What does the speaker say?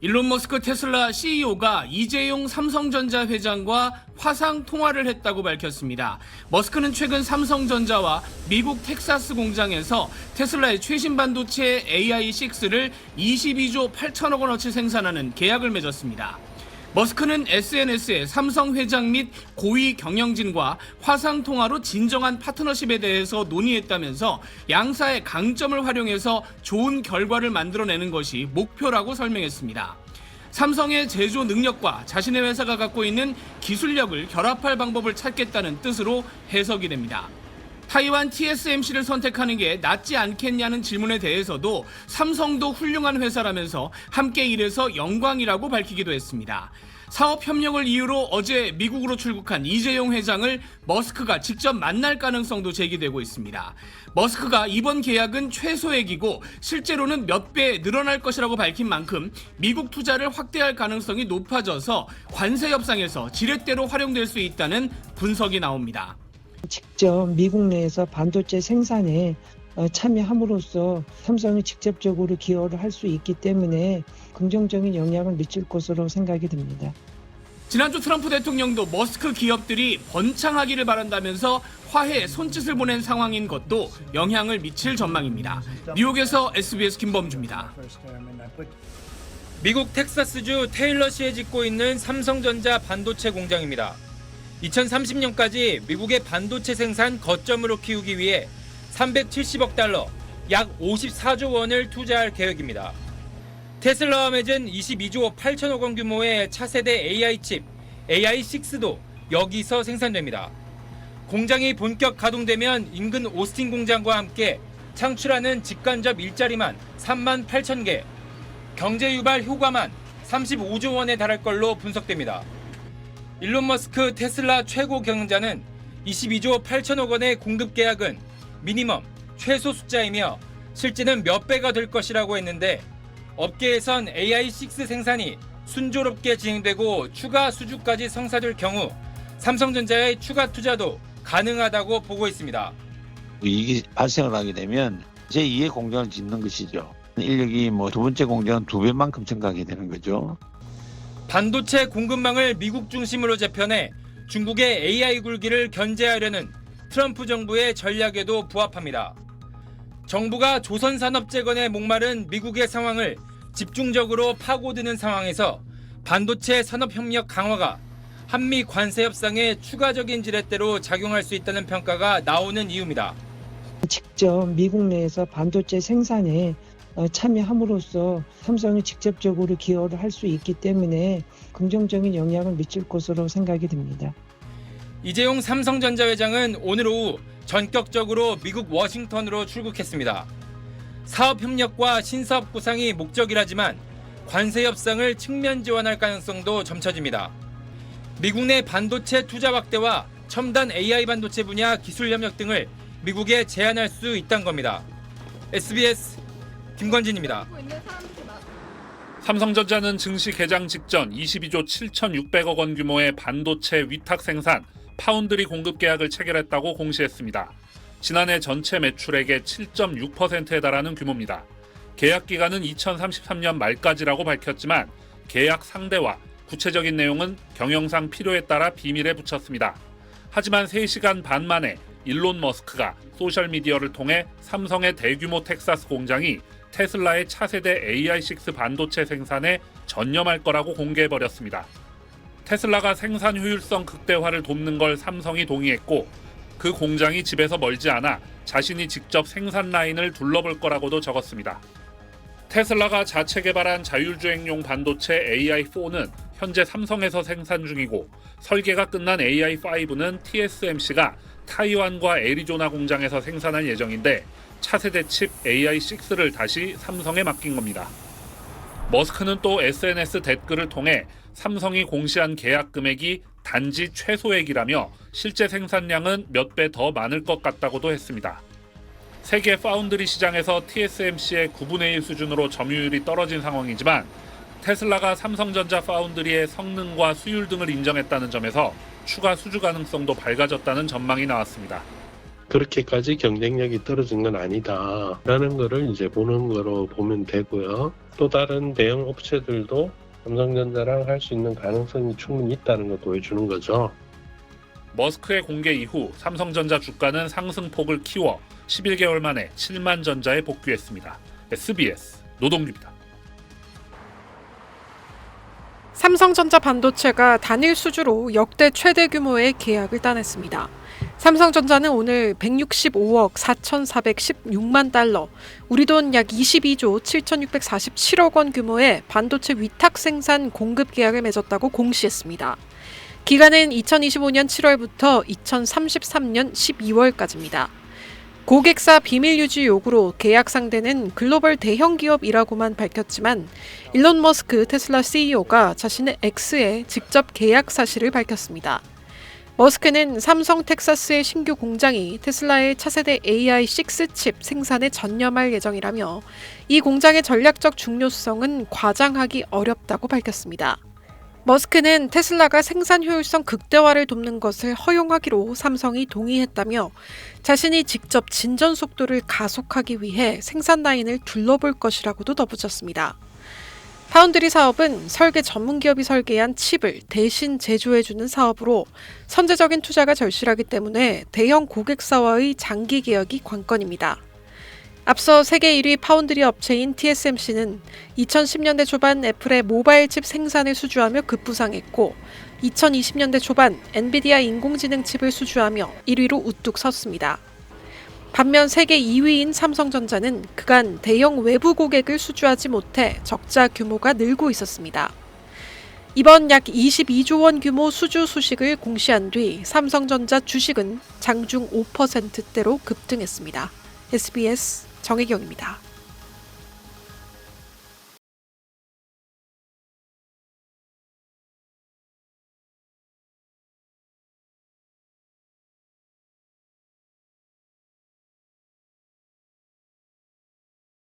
일론 머스크 테슬라 CEO가 이재용 삼성전자 회장과 화상 통화를 했다고 밝혔습니다. 머스크는 최근 삼성전자와 미국 텍사스 공장에서 테슬라의 최신 반도체 AI6를 22조 8천억 원어치 생산하는 계약을 맺었습니다. 머스크는 SNS에 삼성 회장 및 고위 경영진과 화상 통화로 진정한 파트너십에 대해서 논의했다면서 양사의 강점을 활용해서 좋은 결과를 만들어내는 것이 목표라고 설명했습니다. 삼성의 제조 능력과 자신의 회사가 갖고 있는 기술력을 결합할 방법을 찾겠다는 뜻으로 해석이 됩니다. 타이완 TSMC를 선택하는 게 낫지 않겠냐는 질문에 대해서도 삼성도 훌륭한 회사라면서 함께 일해서 영광이라고 밝히기도 했습니다. 사업 협력을 이유로 어제 미국으로 출국한 이재용 회장을 머스크가 직접 만날 가능성도 제기되고 있습니다. 머스크가 이번 계약은 최소액이고 실제로는 몇 배 늘어날 것이라고 밝힌 만큼 미국 투자를 확대할 가능성이 높아져서 관세 협상에서 지렛대로 활용될 수 있다는 분석이 나옵니다. 직접 미국 내에서 반도체 생산에 참여함으로써 삼성이 직접적으로 기여를 할 수 있기 때문에 긍정적인 영향을 미칠 것으로 생각이 듭니다. 지난주 트럼프 대통령도 머스크 기업들이 번창하기를 바란다면서 화해의 손짓을 보낸 상황인 것도 영향을 미칠 전망입니다. 뉴욕에서 SBS 김범주입니다. 미국 텍사스주 테일러시에 짓고 있는 삼성전자 반도체 공장입니다. 2030년까지 미국의 반도체 생산 거점으로 키우기 위해 370억 달러, 약 54조 원을 투자할 계획입니다. 테슬라와 맺은 22조 8천억 원 규모의 차세대 AI 칩, AI6도 여기서 생산됩니다. 공장이 본격 가동되면 인근 오스틴 공장과 함께 창출하는 직간접 일자리만 3만 8천 개, 경제 유발 효과만 35조 원에 달할 걸로 분석됩니다. 일론 머스크 테슬라 최고 경영자는 22조 8천억 원의 공급 계약은 미니멈, 최소 숫자이며 실제는 몇 배가 될 것이라고 했는데 업계에선 AI6 생산이 순조롭게 진행되고 추가 수주까지 성사될 경우 삼성전자의 추가 투자도 가능하다고 보고 있습니다. 이익이 발생을 하게 되면 제2의 공장을 짓는 것이죠. 인력이 두 번째 공장은 2배만큼 증가하게 되는 거죠. 반도체 공급망을 미국 중심으로 재편해 중국의 AI 굴기를 견제하려는 트럼프 정부의 전략에도 부합합니다. 정부가 조선산업 재건에 목마른 미국의 상황을 집중적으로 파고드는 상황에서 반도체 산업협력 강화가 한미 관세 협상에 추가적인 지렛대로 작용할 수 있다는 평가가 나오는 이유입니다. 직접 미국 내에서 반도체 생산에 참여함으로써 삼성이 직접적으로 기여를 할 수 있기 때문에 긍정적인 영향을 미칠 것으로 생각이 듭니다. 이재용 삼성전자 회장은 오늘 오후 전격적으로 미국 워싱턴으로 출국했습니다. 사업 협력과 신사업 구상이 목적이라지만 관세 협상을 측면 지원할 가능성도 점쳐집니다. 미국 내 반도체 투자 확대와 첨단 AI 반도체 분야 기술 협력 등을 미국에 제안할 수 있다는 겁니다. SBS 김건진입니다. 삼성전자는 증시 개장 직전 22조 7,600억 원 규모의 반도체 위탁 생산, 파운드리 공급 계약을 체결했다고 공시했습니다. 지난해 전체 매출액의 7.6%에 달하는 규모입니다. 계약 기간은 2033년 말까지라고 밝혔지만 계약 상대와 구체적인 내용은 경영상 필요에 따라 비밀에 붙였습니다. 하지만 3시간 반 만에 일론 머스크가 소셜미디어를 통해 삼성의 대규모 텍사스 공장이 테슬라의 차세대 AI6 반도체 생산에 전념할 거라고 공개해버렸습니다. 테슬라가 생산 효율성 극대화를 돕는 걸 삼성이 동의했고 그 공장이 집에서 멀지 않아 자신이 직접 생산 라인을 둘러볼 거라고도 적었습니다. 테슬라가 자체 개발한 자율주행용 반도체 AI4는 현재 삼성에서 생산 중이고 설계가 끝난 AI5는 TSMC가 타이완과 애리조나 공장에서 생산할 예정인데 차세대 칩 AI6를 다시 삼성에 맡긴 겁니다. 머스크는 또 SNS 댓글을 통해 삼성이 공시한 계약 금액이 단지 최소액이라며 실제 생산량은 몇 배 더 많을 것 같다고도 했습니다. 세계 파운드리 시장에서 TSMC의 9분의 1 수준으로 점유율이 떨어진 상황이지만 테슬라가 삼성전자 파운드리의 성능과 수율 등을 인정했다는 점에서 추가 수주 가능성도 밝아졌다는 전망이 나왔습니다. 그렇게까지 경쟁력이 떨어진 건 아니다라는 거를 이제 보는 거로 보면 되고요. 또 다른 대형 업체들도 삼성전자랑 할 수 있는 가능성이 충분히 있다는 걸 보여주는 거죠. 머스크의 공개 이후 삼성전자 주가는 상승폭을 키워 11개월 만에 7만 전자에 복귀했습니다. SBS 노동규입니다. 삼성전자 반도체가 단일 수주로 역대 최대 규모의 계약을 따냈습니다. 삼성전자는 오늘 165억 4,416만 달러, 우리 돈 약 22조 7,647억 원 규모의 반도체 위탁 생산 공급 계약을 맺었다고 공시했습니다. 기간은 2025년 7월부터 2033년 12월까지입니다. 고객사 비밀 유지 요구로 계약 상대는 글로벌 대형 기업이라고만 밝혔지만 일론 머스크 테슬라 CEO가 자신의 X에 직접 계약 사실을 밝혔습니다. 머스크는 삼성 텍사스의 신규 공장이 테슬라의 차세대 AI6 칩 생산에 전념할 예정이라며 이 공장의 전략적 중요성은 과장하기 어렵다고 밝혔습니다. 머스크는 테슬라가 생산 효율성 극대화를 돕는 것을 허용하기로 삼성이 동의했다며 자신이 직접 진전 속도를 가속하기 위해 생산 라인을 둘러볼 것이라고도 덧붙였습니다. 파운드리 사업은 설계 전문 기업이 설계한 칩을 대신 제조해주는 사업으로 선제적인 투자가 절실하기 때문에 대형 고객사와의 장기 계약이 관건입니다. 앞서 세계 1위 파운드리 업체인 TSMC는 2010년대 초반 애플의 모바일 칩 생산을 수주하며 급부상했고 2020년대 초반 엔비디아 인공지능 칩을 수주하며 1위로 우뚝 섰습니다. 반면 세계 2위인 삼성전자는 그간 대형 외부 고객을 수주하지 못해 적자 규모가 늘고 있었습니다. 이번 약 22조 원 규모 수주 소식을 공시한 뒤 삼성전자 주식은 장중 5%대로 급등했습니다. SBS 정혜경입니다.